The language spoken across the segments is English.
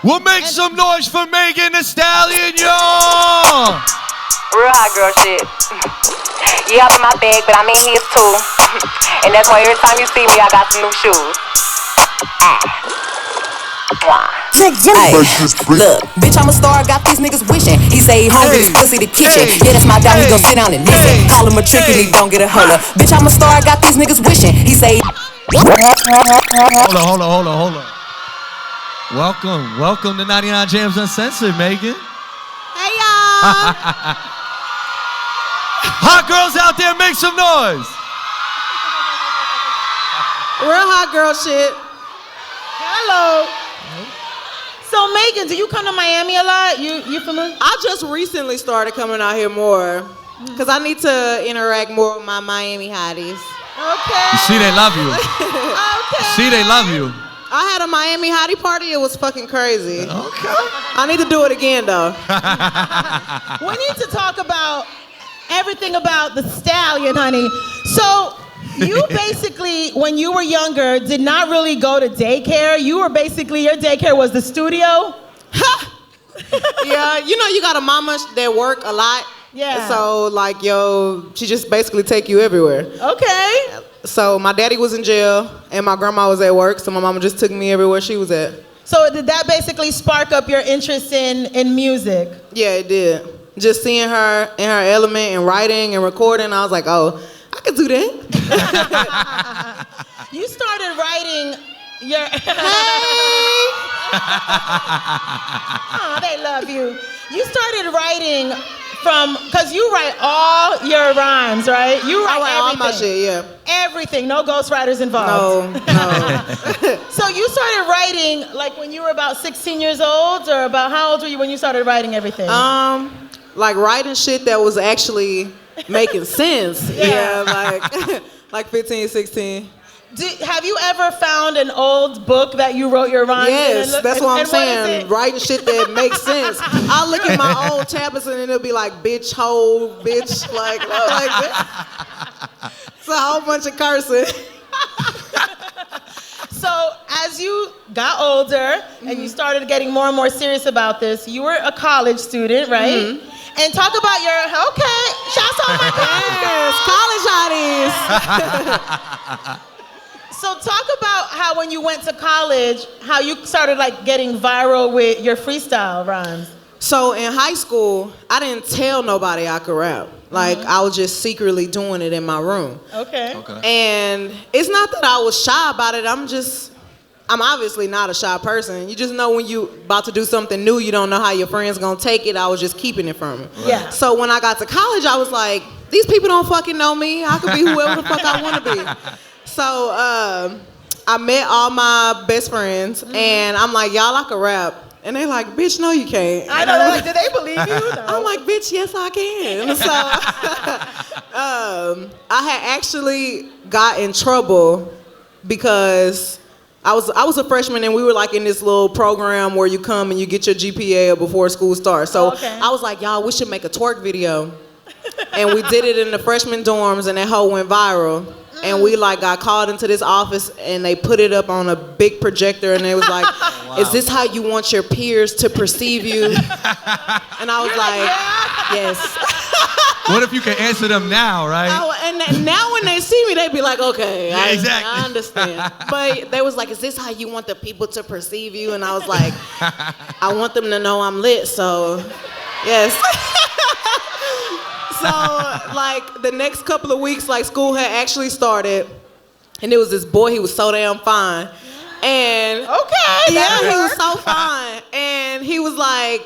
We'll make some noise for Megan Thee Stallion, y'all! Real hot girl shit. You up in my bag, but I'm in his too. And that's why every time you see me, I got some new shoes. Look, bitch, I'm a star, got these niggas wishing. He say he hungry, this pussy the kitchen. Yeah, that's my dog, he gon' sit down and listen. Call him a trick and he don't get a holler. Bitch, I'm a star, got these niggas wishing. He say Hold on. Welcome to 99 JAMZ Uncensored, Megan. Hey, y'all. Hot girls out there, make some noise. Real hot girl shit. Hello. So, Megan, do you come to Miami a lot? You familiar? I just recently started coming out here more because I need to interact more with my Miami hotties. Okay. See, they love you. Okay. See, they love you. I had a Miami hottie party. It was fucking crazy. Okay. I need to do it again, though. We need to talk about everything about the Stallion, honey. So, you basically, when you were younger, did not really go to daycare. You were basically, your daycare was the studio. Yeah, you know, you got a mama that work a lot. Yeah. So, like, she just basically take you everywhere. Okay. So, my daddy was in jail, and my grandma was at work, so my mama just took me everywhere she was at. So, did that basically spark up your interest in music? Yeah, it did. Just seeing her in her element and writing and recording, I was like, oh, I could do that. You started writing your... Hey! Oh, they love you. You started writing because you write all your rhymes, right? You write everything. All my shit, yeah. Everything, no ghostwriters involved. No. So you started writing like when you were about 16 years old, or about how old were you when you started writing everything? Like writing shit that was actually making sense. Yeah, like 15, 16. Have you ever found an old book that you wrote your rhymes in? Yes, that's what I'm saying. What Writing shit that makes sense. I look at my old tablets and it'll be like bitch, hoe, bitch, like it's a whole bunch of cursing. So as you got older and you started getting more and more serious about this, you were a college student, right? And talk about shouts out my college hotties. So talk about how when you went to college, how you started like getting viral with your freestyle rhymes. So in high school, I didn't tell nobody I could rap. Like I was just secretly doing it in my room. Okay. And it's not that I was shy about it. I'm obviously not a shy person. You just know when you about to do something new, you don't know how your friends gonna take it. I was just keeping it from them. Right. Yeah. So when I got to college, I was like, these people don't fucking know me. I could be whoever the fuck I wanna be. So I met all my best friends and I'm like, y'all, I can rap. And they like, bitch, no you can't. I know, like, do they believe you? No. I'm like, bitch, yes I can. So I had actually got in trouble because I was a freshman and we were like in this little program where you come and you get your GPA before school starts. So I was like, y'all, we should make a twerk video. And we did it in the freshman dorms and that hoe went viral. And we like got called into this office and they put it up on a big projector and it was like, wow. Is this how you want your peers to perceive you? And I was like, yes. What if you can answer them now, right? And now when they see me, they be like, okay, exactly. I understand. But they was like, is this how you want the people to perceive you? And I was like, I want them to know I'm lit, so yes. So, like, the next couple of weeks, like, school had actually started, and there was this boy, he was so damn fine, and... Okay! Yeah, he was so fine, and he was like,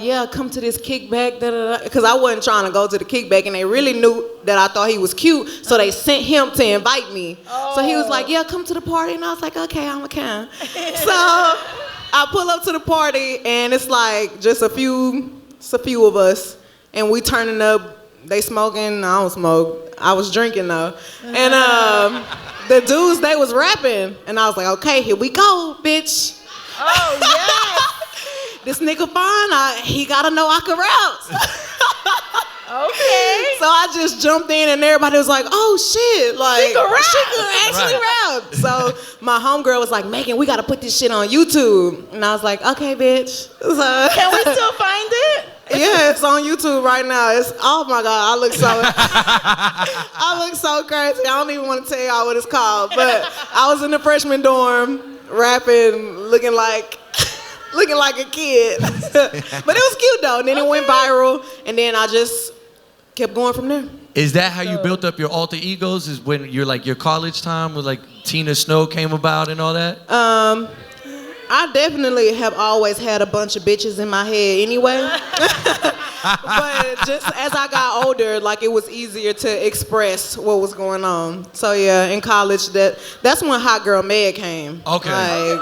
yeah, come to this kickback, da-da-da, because I wasn't trying to go to the kickback, and they really knew that I thought he was cute, so they sent him to invite me. Oh. So he was like, yeah, come to the party, and I was like, okay, I'm a can. So, I pull up to the party, and it's like, just a few of us, and we turning up. They smoking, I don't smoke. I was drinking though. And the dudes, they was rapping. And I was like, okay, here we go, bitch. Oh, yes. This nigga fine, he gotta know I can rap. Okay. So I just jumped in and everybody was like, oh shit, like She can rap. she can actually rap. So my homegirl was like, Megan, we gotta put this shit on YouTube. And I was like, okay, bitch. So, Can we still find it? yeah, it's on YouTube right now. It's oh my god, I look so crazy. I don't even want to tell y'all what it's called. But I was in the freshman dorm rapping, looking like a kid. But it was cute though. And then it went viral, and then I just kept going from there. Is that how you built up your alter egos? Is when you're like your college time with like Tina Snow came about and all that? I definitely have always had a bunch of bitches in my head anyway. But just as I got older, like it was easier to express what was going on. So yeah, in college, that's when Hot Girl Meg came. Okay. Like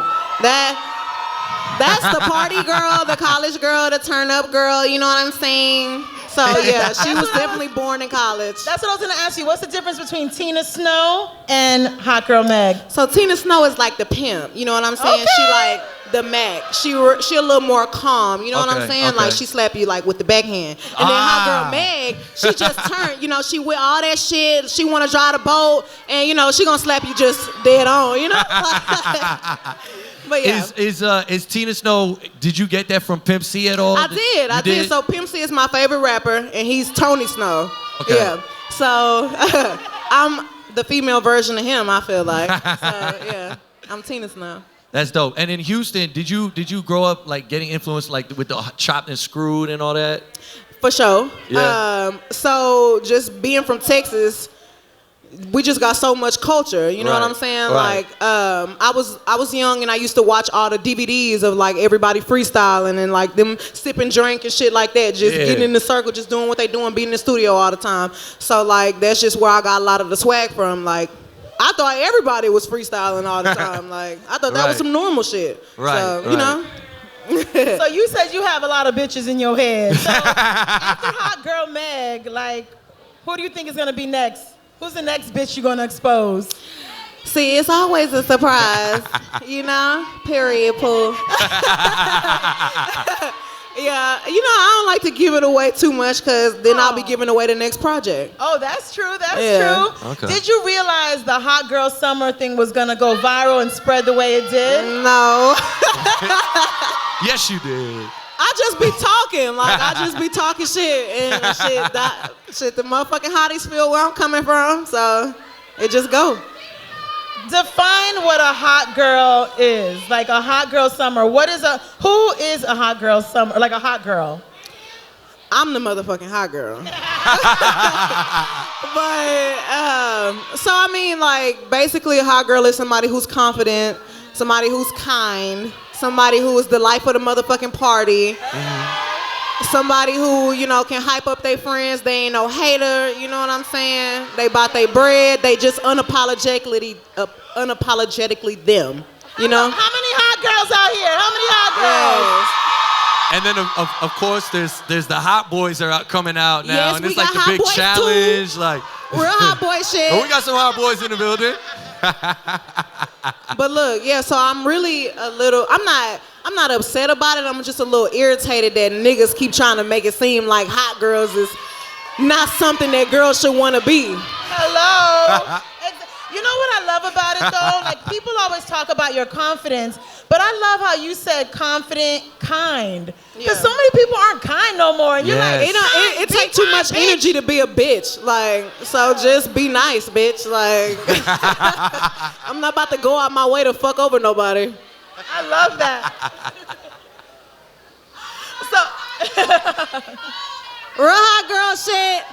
that's the party girl, the college girl, the turn up girl, you know what I'm saying? So yeah, she was definitely born in college. That's what I was gonna ask you. What's the difference between Tina Snow and Hot Girl Meg? So Tina Snow is like the pimp, you know what I'm saying? Okay. She like the Mac. She a little more calm, you know what I'm Okay, saying? okay. Like she slap you like with the backhand. And then Hot Girl Meg, she just turned, you know, she with all that shit. She wanna drive the boat, and you know she gonna slap you just dead on, you know? But yeah. Is Tina Snow? Did you get that from Pimp C at all? I did. So Pimp C is my favorite rapper, and he's Tony Snow. Okay. Yeah. So I'm the female version of him, I feel like. So yeah, I'm Tina Snow. That's dope. And in Houston, did you grow up like getting influenced like with the Chopped and Screwed and all that? For sure. Yeah. So just being from Texas, we just got so much culture, you know what I'm saying? Right. Like, I was young and I used to watch all the DVDs of like everybody freestyling and like them sipping drink and shit like that, just getting in the circle, just doing what they doing, being in the studio all the time. So like that's just where I got a lot of the swag from. Like, I thought everybody was freestyling all the time. Like, I thought that was some normal shit. Right. So, you know. So you said you have a lot of bitches in your head. So after Hot Girl Meg, like, who do you think is gonna be next? Who's the next bitch you're gonna expose? See, it's always a surprise, you know? Period, Pooh. Yeah, you know, I don't like to give it away too much because then I'll be giving away the next project. Oh, that's true, that's true. Okay. Did you realize the Hot Girl Summer thing was gonna go viral and spread the way it did? No. Yes, you did. I just be talking, like I just be talking shit and shit, the motherfucking hotties feel where I'm coming from, so it just go. Define what a hot girl is. Like a hot girl summer. Who is a hot girl summer? Like a hot girl. I'm the motherfucking hot girl. But, so I mean, like, basically a hot girl is somebody who's confident, somebody who's kind, somebody who is the life of the motherfucking party. Somebody who, you know, can hype up their friends. They ain't no hater, you know what I'm saying? They bought their bread. They just unapologetically them, you know? How many hot girls out here? How many hot girls? And then of course there's the hot boys are coming out now, Yes, and we it's like got the hot big boys challenge, too. like Real hot boy shit. Oh, we got some hot boys in the building. But look, yeah, so I'm really I'm not upset about it. I'm just a little irritated that niggas keep trying to make it seem like hot girls is not something that girls should want to be. Hello. You know what I love about it though? Like people always talk about your confidence, but I love how you said confident, kind. Because so many people aren't kind no more. And you're like, it takes too much energy to be a bitch. Like, so just be nice, bitch. Like, I'm not about to go out my way to fuck over nobody. I love that. Real hot girl shit.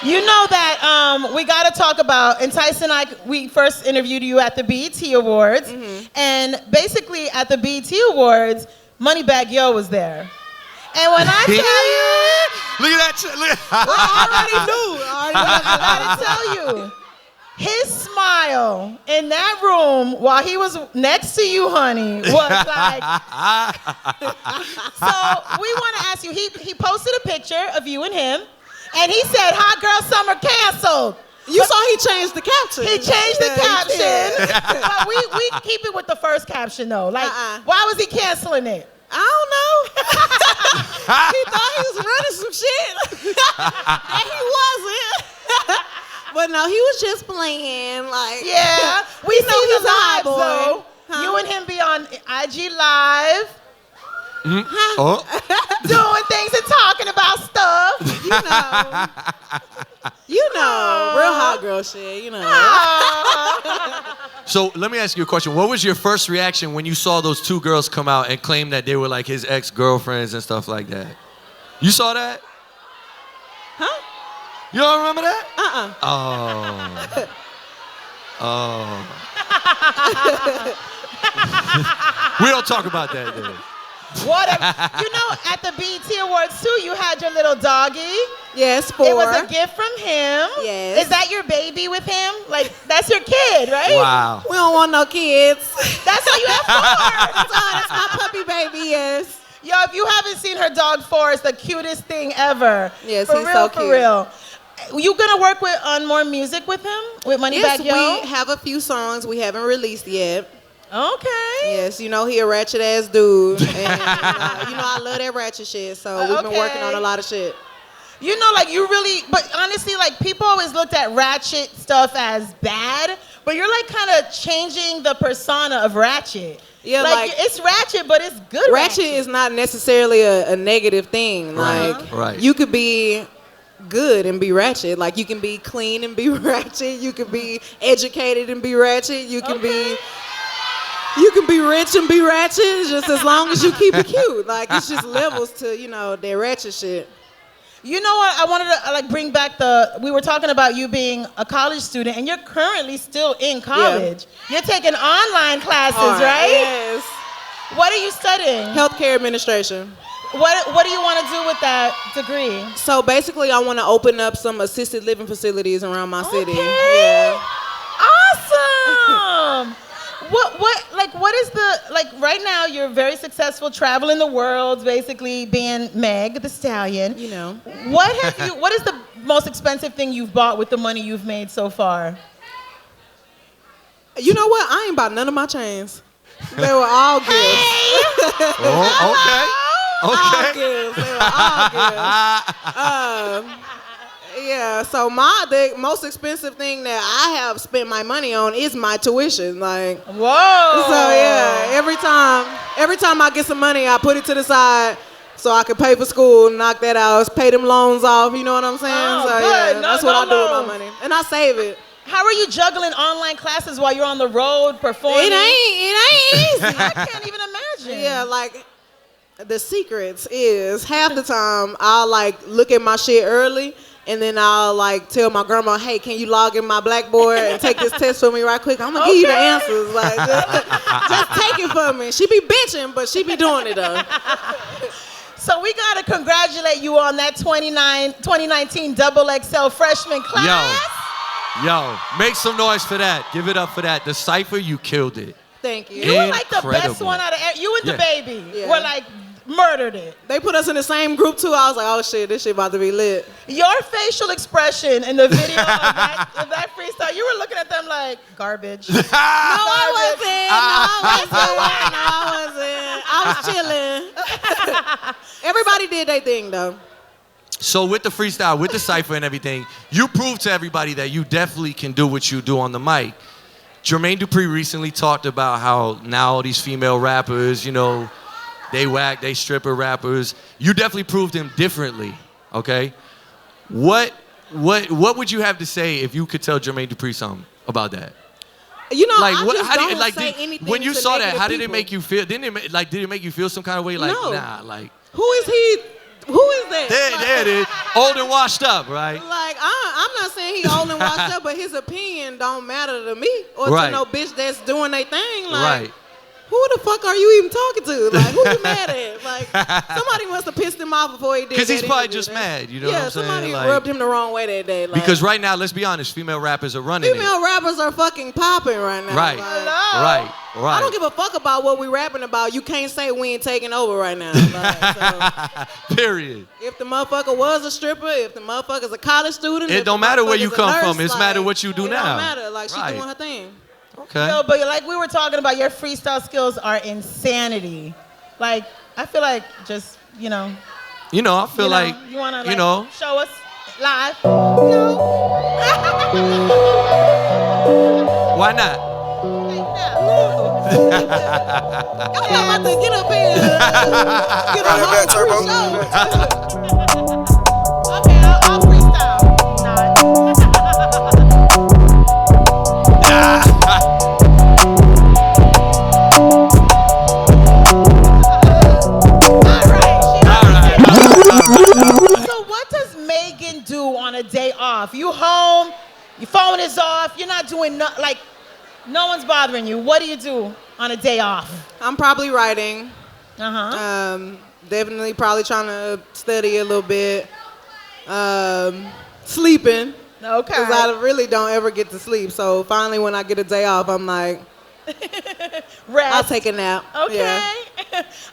You know that we got to talk about, Entice and I, we first interviewed you at the BET Awards. And basically at the BET Awards, Moneybagg Yo was there. And when I tell you, Look at that. I gotta tell you, his smile in that room while he was next to you, honey, was like. So we want to ask you, he posted a picture of you and him, and he said, "Hot Girl Summer canceled." You saw he changed the caption. He changed the caption. But we keep it with the first caption though. Like, why was he canceling it? I don't know. He thought he was running some shit. And he wasn't. But no, he was just playing. Like, Yeah, we You know see he's the a hot lives boy. though. Huh? You and him be on IG Live, Oh. doing things and talking about stuff. You know, real hot girl shit, you know. So let me ask you a question. What was your first reaction when you saw those two girls come out and claim that they were like his ex-girlfriends and stuff like that? You saw that? Huh? You don't remember that? Uh-uh. We don't talk about that then. Whatever. You know, at the BET Awards too, you had your little doggy. Yes, 4. It was a gift from him. Yes. Is that your baby with him? Like, that's your kid, right? Wow. We don't want no kids. That's why you have 4. That's my puppy baby, yes. Yo, if you haven't seen her dog 4, it's the cutest thing ever. Yes, for he's real, so for cute. real. You gonna work on more music with him? With Moneybag Yo? Yes, we have a few songs we haven't released yet. Okay. Yes, you know he a ratchet ass dude, and you know I love that ratchet shit. So we've been working on a lot of shit. You know, like you really, but honestly, like people always looked at ratchet stuff as bad, but you're like kind of changing the persona of ratchet. Yeah, like it's ratchet, but it's good. Ratchet is not necessarily a negative thing. Like, Right. you could be good and be ratchet. Like you can be clean and be ratchet. You can be educated and be ratchet. You can be rich and be ratchet, just as long as you keep it cute. Like it's just levels to, you know, that ratchet shit. You know what? I wanted to like bring back we were talking about you being a college student, and you're currently still in college. Yeah. You're taking online classes, right? Yes. What are you studying? Healthcare administration. What do you want to do with that degree? So basically, I want to open up some assisted living facilities around my city. Okay. Yeah. Awesome. What is right now you're very successful traveling the world, basically being Meg the Stallion. You know. What is the most expensive thing you've bought with the money you've made so far? You know what? I ain't bought none of my chains. They were all gifts. Oh, okay. All Okay. gifts. They were all gifts. Yeah, so the most expensive thing that I have spent my money on is my tuition. Like, whoa. So yeah, every time I get some money, I put it to the side so I can pay for school, knock that out, pay them loans off. You know what I'm saying? Oh, so good. yeah, that's what I do with my money, and I save it. How are you juggling online classes while you're on the road performing? It ain't easy. I can't even imagine. Yeah, like the secrets is half the time I'll like look at my shit early. And then I'll like tell my grandma, hey, can you log in my Blackboard and take this test for me right quick? I'm gonna give you the answers. Like, just take it for me. She be bitching, but she be doing it though. So we gotta congratulate you on that 2019 XXL freshman class. Yo, make some noise for that. Give it up for that. The Cypher, you killed it. Thank you. You were like the best Incredible. one out of you and DaBaby Yeah. were like murdered it. They put us in the same group too. I was like, oh shit, this shit about to be lit. Your facial expression in the video of that freestyle, you were looking at them like garbage. No, I wasn't. I was chilling. Everybody did their thing though. So with the freestyle, with the Cypher and everything, you proved to everybody that you definitely can do what you do on the mic. Jermaine Dupri recently talked about how now all these female rappers, you know, they whack, they stripper rappers. You definitely proved them differently, okay? What would you have to say if you could tell Jermaine Dupri something about that? You know, Like, I what? just How don't did like say anything when you to saw that? negative How did it people. make you feel? Did it make you feel some kind of way? Like, No. nah, like Who is he? Who is that? there it is, old and washed up, right? Like, I'm not saying he old and washed up, but his opinion don't matter to me or Right. to no bitch that's doing their thing. Like, Right. who the fuck are you even talking to? Like, who you mad at? Like, somebody must have pissed him off before he did that. Because he's probably interview. just mad, you know what Yeah, I'm saying? somebody Like, rubbed him the wrong way that day. Like, because right now, let's be honest, female rappers are running female rappers are fucking popping right now. Right. Like, Right. I don't give a fuck about what we rapping about. You can't say we ain't taking over right now. Like, so, Period. if the motherfucker was a stripper, if the motherfucker's a college student, It if don't the matter where you motherfucker's a come nurse, from. It's like, matter what you do it now. don't matter. Like, she Right. doing her thing. Okay. No, but like we were talking about, your freestyle skills are insanity. Like, I feel like just, You know, I feel like, you wanna you know. show us live. No. Why not? I'm about to get up here. Get a whole Turbo. show. Okay, I'll freestyle. So what does Megan do on a day off? You home, your phone is off, you're not doing no one's bothering you. What do you do on a day off? I'm probably writing. Uh-huh. Definitely probably trying to study a little bit. Sleeping. Okay. Because I really don't ever get to sleep. So finally when I get a day off, I'm like, Rest. I'll take a nap. Okay. Yeah.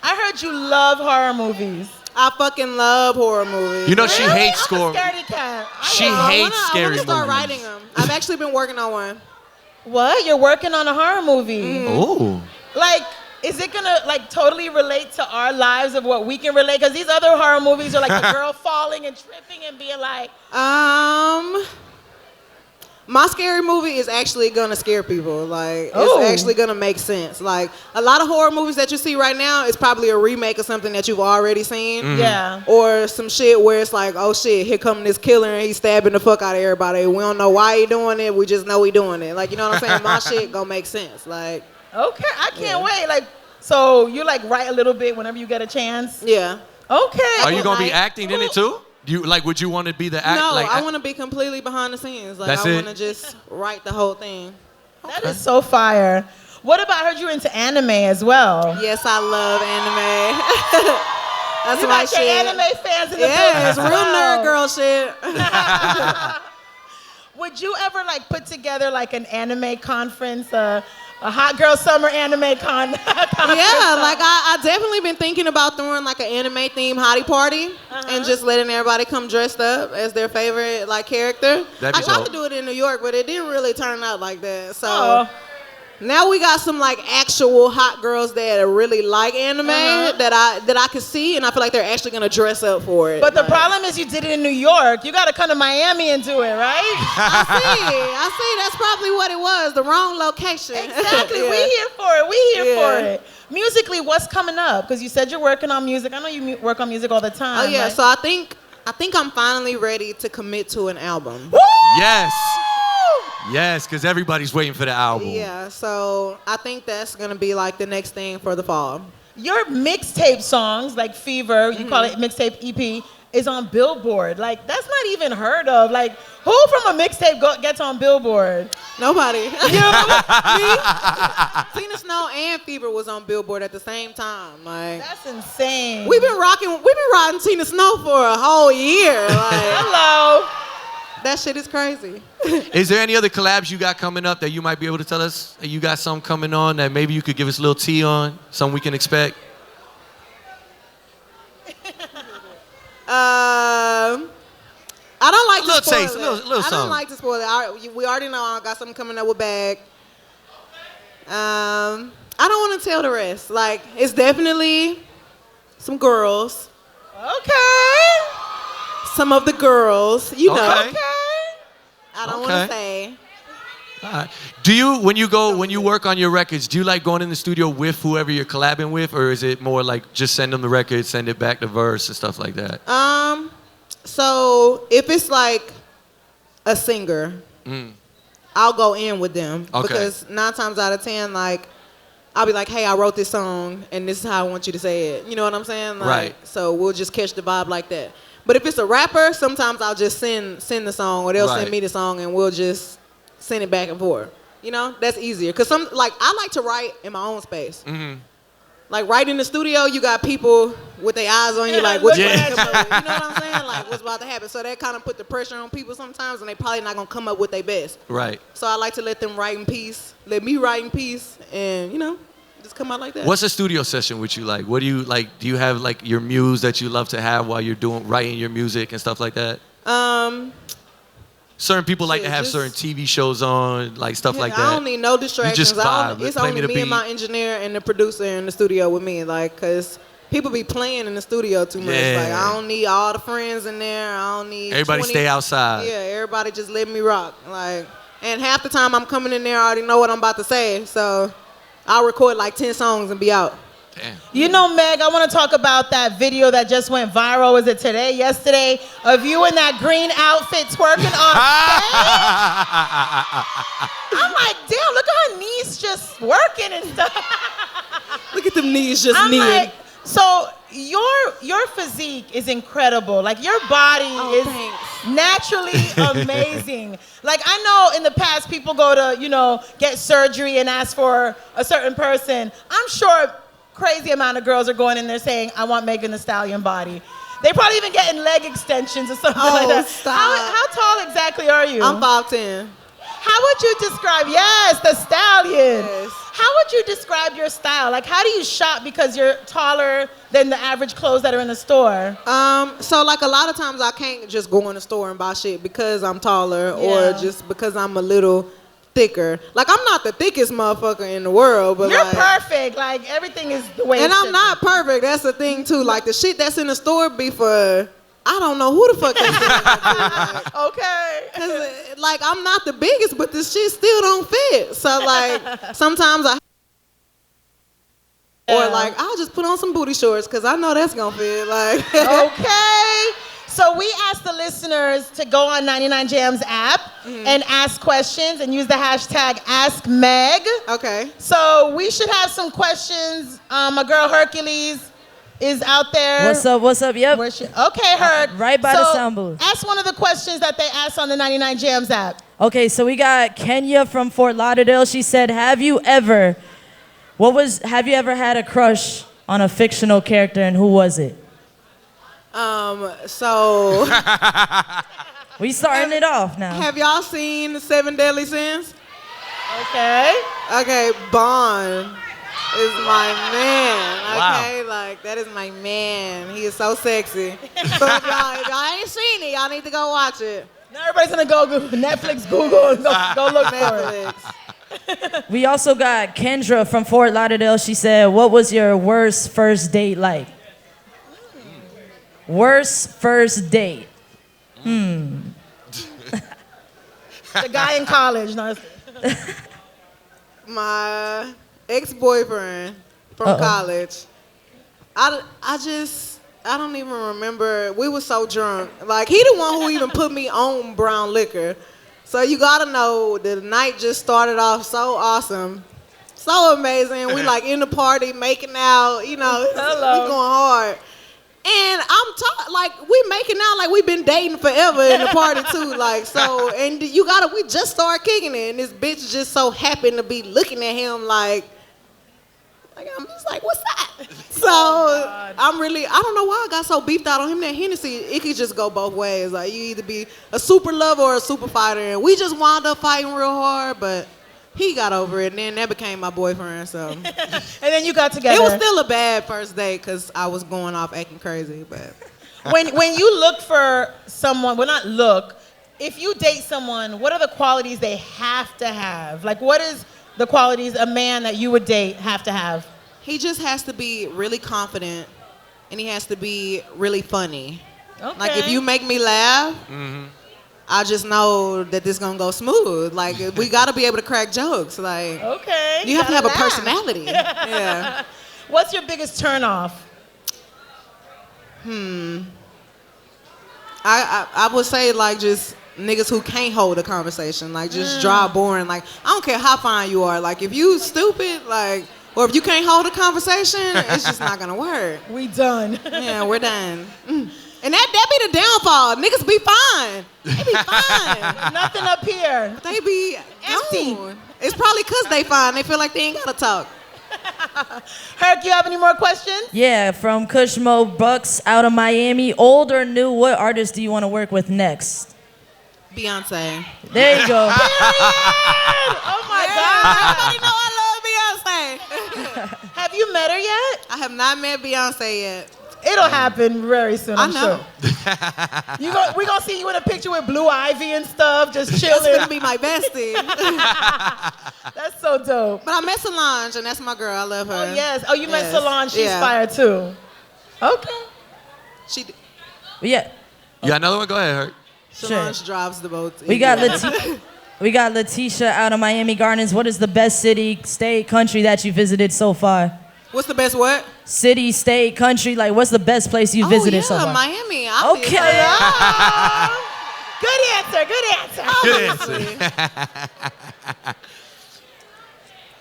I heard you love horror movies. I fucking love horror movies. You know, she Really? hates I'm a score. scaredy cat. She I hates I scary want to start movies. writing them. I've actually been working on one. What? You're working on a horror movie? Oh. Like, is it gonna totally relate to our lives of what we can relate? Because these other horror movies are like the girl falling and tripping and being like, My scary movie is actually gonna scare people. Like, Oh. it's actually gonna make sense. Like, a lot of horror movies that you see right now is probably a remake of something that you've already seen. yeah. Or some shit where it's like, oh shit, here come this killer and he's stabbing the fuck out of everybody. We don't know why he doing it. We just know he doing it. Like, you know what I'm saying? My shit gonna make sense. Like, Okay, I can't wait. So you write a little bit whenever you get a chance? yeah. Okay. Are you going to be Like- acting in it too? Would you want to be the act? No, I want to be completely behind the scenes. Like, That's I it? want to just write the whole thing. That is so fire. What about, I heard you into anime as well? Yes, I love anime. That's You my got your shit. anime fans in the Yeah, it's building. real nerd Wow. girl shit. Would you ever put together an anime conference, a hot girl summer anime conference? Yeah, I definitely been thinking about throwing an anime themed hottie party and just letting everybody come dressed up as their favorite character. That'd be I tried dope. to do it in New York, but it didn't really turn out like that. So Oh. now we got some actual hot girls that really like anime that I can see, and I feel like they're actually gonna dress up for it. But the Like, problem is you did it in New York. You got to come to Miami and do it, right? I see. That's probably what it was. The wrong location. Exactly. Yeah. We here for it. We here Yeah. for it. Musically, what's coming up? Because you said you're working on music. I know you work on music all the time. Oh yeah. right? So I think I'm finally ready to commit to an album. Woo! Yes. Yes, because everybody's waiting for the album. Yeah, so I think that's gonna be the next thing for the fall. Your mixtape songs, like Fever, you call it mixtape EP, is on Billboard. That's not even heard of. Who from a mixtape gets on Billboard? Nobody. Me? Tina Snow and Fever was on Billboard at the same time. That's insane. We've been riding Tina Snow for a whole year. Hello. That shit is crazy. Is there any other collabs you got coming up that you might be able to tell us? You got some coming on that maybe you could give us a little tea on? Something we can expect? I don't like Little to spoil taste, it. little I something. don't like to spoil it. We already know I got something coming up with Bag. I don't want to tell the rest. It's definitely some girls. Okay. Some of the girls, you know. Okay. I don't Okay. want to say. All right. Do you, when you work on your records, do you like going in the studio with whoever you're collabing with, or is it more just send them the record, send it back to verse and stuff like that? So if it's a singer, I'll go in with them. Okay. Because 9 times out of 10, I'll be like, hey, I wrote this song and this is how I want you to say it. You know what I'm saying? Right. So we'll just catch the vibe like that. But if it's a rapper, sometimes I'll just send the song, or they'll Right. send me the song and we'll just send it back and forth. You know, that's easier. Cause I like to write in my own space. Right in the studio, you got people with their eyes on you, what's Yeah. about to come up? You know what I'm saying? What's about to happen. So that kind of put the pressure on people sometimes, and they probably not gonna come up with their best. Right. So I like to let them write in peace, let me write in peace, and just come out like that. What's a studio session with you like? What do you like? Do you have your muse that you love to have while you're writing your music and stuff like that? Certain people like to shit, have just- certain TV shows on, stuff like that. I don't need no distractions. just vibe. It's Play me only the me and beat. my engineer and the producer in the studio with me, cause people be playing in the studio too much. Yeah. Like, I don't need all the friends in there. I don't need Everybody 20. stay outside. Yeah, everybody just let me rock. Like, and half the time I'm coming in there, I already know what I'm about to say. So I'll record like 10 songs and be out. Damn. You know, Meg, I want to talk about that video that just went viral. Was it today, yesterday, of you in that green outfit twerking on stage? I'm like, damn, look at her knees just working and stuff. Look at them knees just I'm kneeing. like, so your physique is incredible. Like, your body is thanks. naturally amazing. Like, I know in the past people go to, you know, get surgery and ask for a certain person. I'm sure crazy amount of girls are going in there saying, I want Megan Thee Stallion body. They probably even getting leg extensions or something like that. Stop. How tall exactly are you? I'm 5'10". How would you describe, yes, the stallion. Yes. How would you describe your style? Like, how do you shop because you're taller than the average clothes that are in the store? So like a lot of times I can't just go in the store and buy shit because I'm taller Yeah. or just because I'm a little thicker. Like, I'm not the thickest motherfucker in the world, but You're like, perfect. Like, everything is the way and it I'm should not perfect. That's the thing too. Like, the shit that's in the store be for I don't know who the fuck they selling it to. be. Okay. Cause like I'm not the biggest, but this shit still don't fit. So like sometimes I or like I'll just put on some booty shorts because I know that's gonna fit. Like Okay. So we asked the listeners to go on 99jams app and ask questions and use the hashtag AskMeg. Okay. So we should have some questions. My girl Hercules is out there. What's up? Yep. Where's she? Okay, Herc. right by the sound booth. Ask one of the questions that they asked on the 99jams app. Okay, so we got Kenya from Fort Lauderdale. She said, have you ever had a crush on a fictional character, and who was it? So We starting it off now. have y'all seen the 7 Deadly Sins? Okay. Okay, Bond is my man. Wow. Okay, like that is my man. He is so sexy. So if y'all ain't seen it, y'all need to go watch it. Now everybody's gonna go Netflix, Google, and go look for it. Netflix. We also got Kendra from Fort Lauderdale. She said, what was your worst first date like? Worst first date. The guy in college. No, My ex-boyfriend from Uh-oh. college. I don't even remember. We were so drunk. Like, he the one who even put me on brown liquor. So you gotta know the night just started off so awesome. So amazing. We like in the party, making out, you know, Hello. we going hard. And like we making out like we've been dating forever in the party too. Like, so, and we just started kicking it, and this bitch just so happened to be looking at him like I'm just like, what's that? So I don't know why I got so beefed out on him. That Hennessy, it could just go both ways. Like, you either be a super lover or a super fighter, and we just wound up fighting real hard, but he got over it, and then that became my boyfriend. So and then you got together. it was still a bad first date because I was going off acting crazy, but. when you look for someone, well, not look. If you date someone, what are the qualities they have to have? Like, what is the qualities a man that you would date have to have? He just has to be really confident, and he has to be really funny. Okay. Like, if you make me laugh, I just know that this gonna go smooth. Like, we gotta be able to crack jokes. Like, Okay. you have to have gotta a laugh. personality. Yeah. What's your biggest turnoff? I would say, like, just niggas who can't hold a conversation. Like, just dry, boring. Like, I don't care how fine you are. Like, if you stupid, like, or if you can't hold a conversation, it's just not gonna work. We done. Yeah, we're done. And that be the downfall. Niggas be fine. They be fine. Nothing up here. They be Empty. gone. It's probably because they fine. They feel like they ain't gotta talk. Herc, you have any more questions? Yeah, from Kushmo Bucks out of Miami. Old or new, what artist do you want to work with next? Beyonce. There you go. Oh my Everybody know I love Beyonce. God. Have you met her yet? I have not met Beyonce yet. It'll happen very soon, I'm I know. sure. We're going to see you in a picture with Blue Ivy and stuff, just That's chilling. gonna be my bestie. That's so dope. But I met Solange, and that's my girl. I love her. Oh, yes. Oh, you met Yes. Solange. She's Yeah. fire, too. Okay. She Yeah. You got another one? Go ahead, Hurt. Solange drives the boat. We got we got Letitia out of Miami Gardens. What is the best city, state, country that you visited so far? What's the best what? City, state, country. Like, what's the best place you visited so far? Miami. Okay. Good answer. Good answer. Good answer.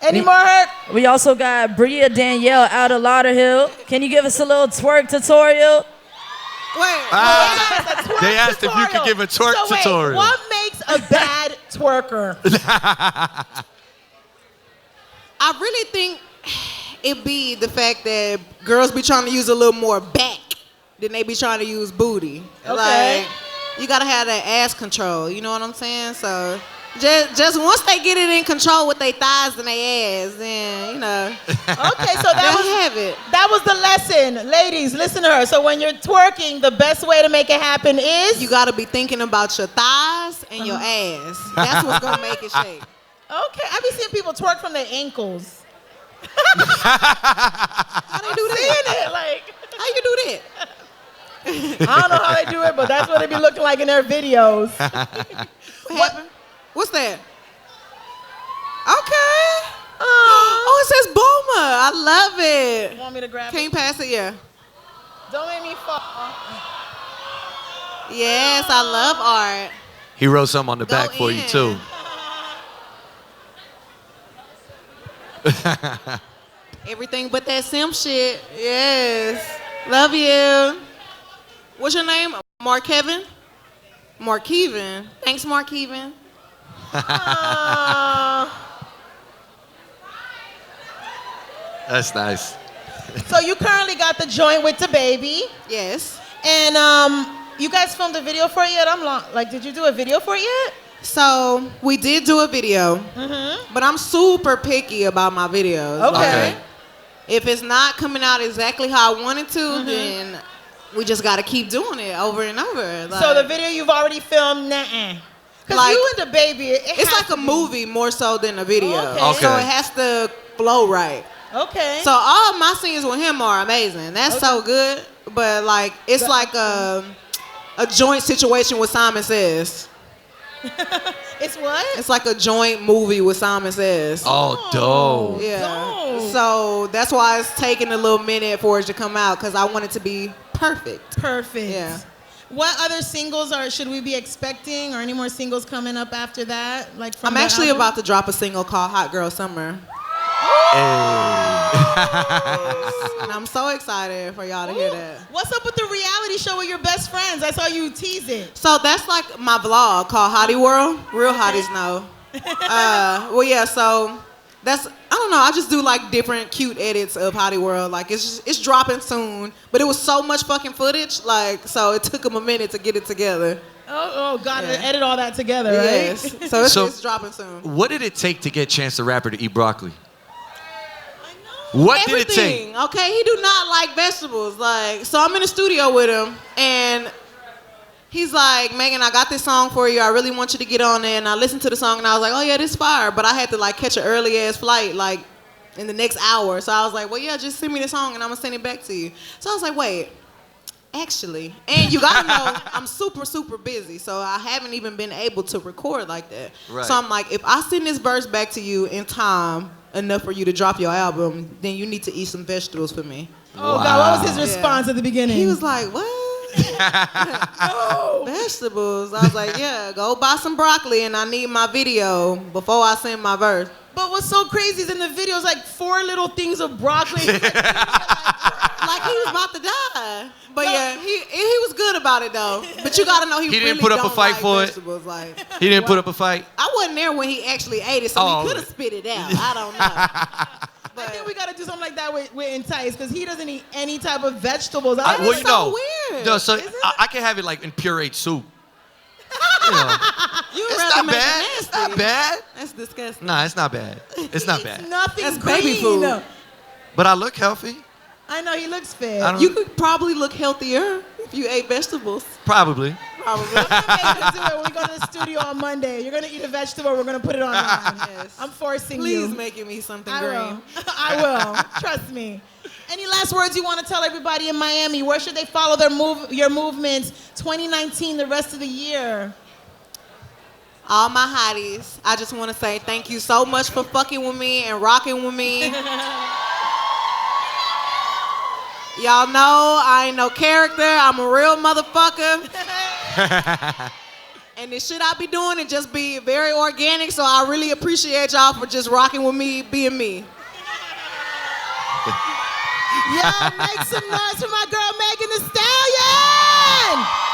Any more, Hurt? We also got Bria Danielle out of Lauderhill. Can you give us a little twerk tutorial? Wait. They asked if you could give a twerk so wait, tutorial. what makes a bad twerker? I really think it be the fact that girls be trying to use a little more back than they be trying to use booty. Okay. Like, you gotta have that ass control. You know what I'm saying? So just once they get it in control with their thighs and their ass, then you know. Okay, so that was the lesson. Ladies, listen to her. So when you're twerking, the best way to make it happen is? You gotta be thinking about your thighs and your ass. That's what's gonna make it shake. Okay, I've been seeing people twerk from their ankles. How they do that? Seeing it, like. How you do that? I don't know how they do it, but that's what they be looking like in their videos. What happened? What's that? Okay. Oh, it says Boma. I love it. You want me to grab Can you it? pass it? Yeah. Don't make me fall. Yes, I love art. He wrote something on the Go back for you, in. too. Everything but that sim shit. Yes. Love you. What's your name? Markevin? Markevin. Thanks, Markevin. That's nice. So you currently got the joint with DaBaby, Yes. and you guys filmed a video for it yet? Did you do a video for it yet? So we did do a video, but I'm super picky about my videos. Okay. Like, if it's not coming out exactly how I want it to, then we just gotta keep doing it over and over. Like, So the video you've already filmed, nah. Because Like, you and DaBaby, it's like a movie more so than a video. Okay. So Okay. it has to flow right. Okay. So all my scenes with him are amazing. That's so good. But like it's like a joint situation with Simon Says. It's what? It's like a joint movie with Simon Says. Oh, dope. Yeah. dope. So that's why it's taking a little minute for it to come out because I want it to be perfect. Perfect. Yeah. What other singles should we be expecting, or any more singles coming up after that? Like from I'm the actually album? about to drop a single called Hot Girl Summer. And I'm so excited for y'all to hear that. What's up with the reality show with your best friends? I saw you tease it. So that's like my vlog called Hottie World. Real hotties know. Well, yeah, so that's, I don't know, I just do like different cute edits of Hottie World. Like it's dropping soon, but it was so much fucking footage, like, so it took them a minute to get it together. Oh, gotta Yeah. edit all that together, right? Yes. So So- it's dropping soon. What did it take to get Chance the Rapper to eat broccoli? What did it take? Everything, okay? He do not like vegetables. Like, so I'm in the studio with him, and he's like, Megan, I got this song for you. I really want you to get on there. And I listened to the song, and I was like, oh, yeah, this fire. But I had to, like, catch an early-ass flight, like, in the next hour. So I was like, well, yeah, just send me the song, and I'm going to send it back to you. So I was like, wait, actually. And you got to know, I'm super, super busy. So I haven't even been able to record like that. Right. So I'm like, if I send this verse back to you in time enough for you to drop your album, then you need to eat some vegetables for me. Oh, God, what was his response at the beginning? He was like, what? Vegetables. I was like, yeah, go buy some broccoli and I need my video before I send my verse. But what's so crazy is in the video, it's like 4 little things of broccoli. Like he was about to die. But yeah, he was good about it though. But you gotta know he didn't really put up a don't fight like for it? vegetables. Like, He didn't put up a fight? I wasn't there when he actually ate it, so Oh, he could have spit it out. I don't know. I think we gotta do something like that with Entice, because he doesn't eat any type of vegetables. Well, It's you so know, weird, No, so isn't it? I can have it like in pureed soup. You know, You it's rather not make it bad. nasty. It's not bad. That's disgusting. Nah, it's not bad. It's not It's bad. nothing That's green. baby food. But I look healthy. I know, he looks fit. I don't- You could probably look healthier if you ate vegetables. Probably. Probably. I'm gonna make him do it when we go to the studio on Monday. You're gonna eat a vegetable, we're gonna put it online. Yes. I'm forcing Please you. making me something I green. will. I will. Trust me. Any last words you want to tell everybody in Miami? Where should they follow your movements 2019, the rest of the year? All my hotties, I just want to say thank you so much for fucking with me and rocking with me. Y'all know I ain't no character. I'm a real motherfucker. And the shit I be doing, it just be very organic, so I really appreciate y'all for just rocking with me, being me. Yo, make some noise for my girl Megan Thee Stallion!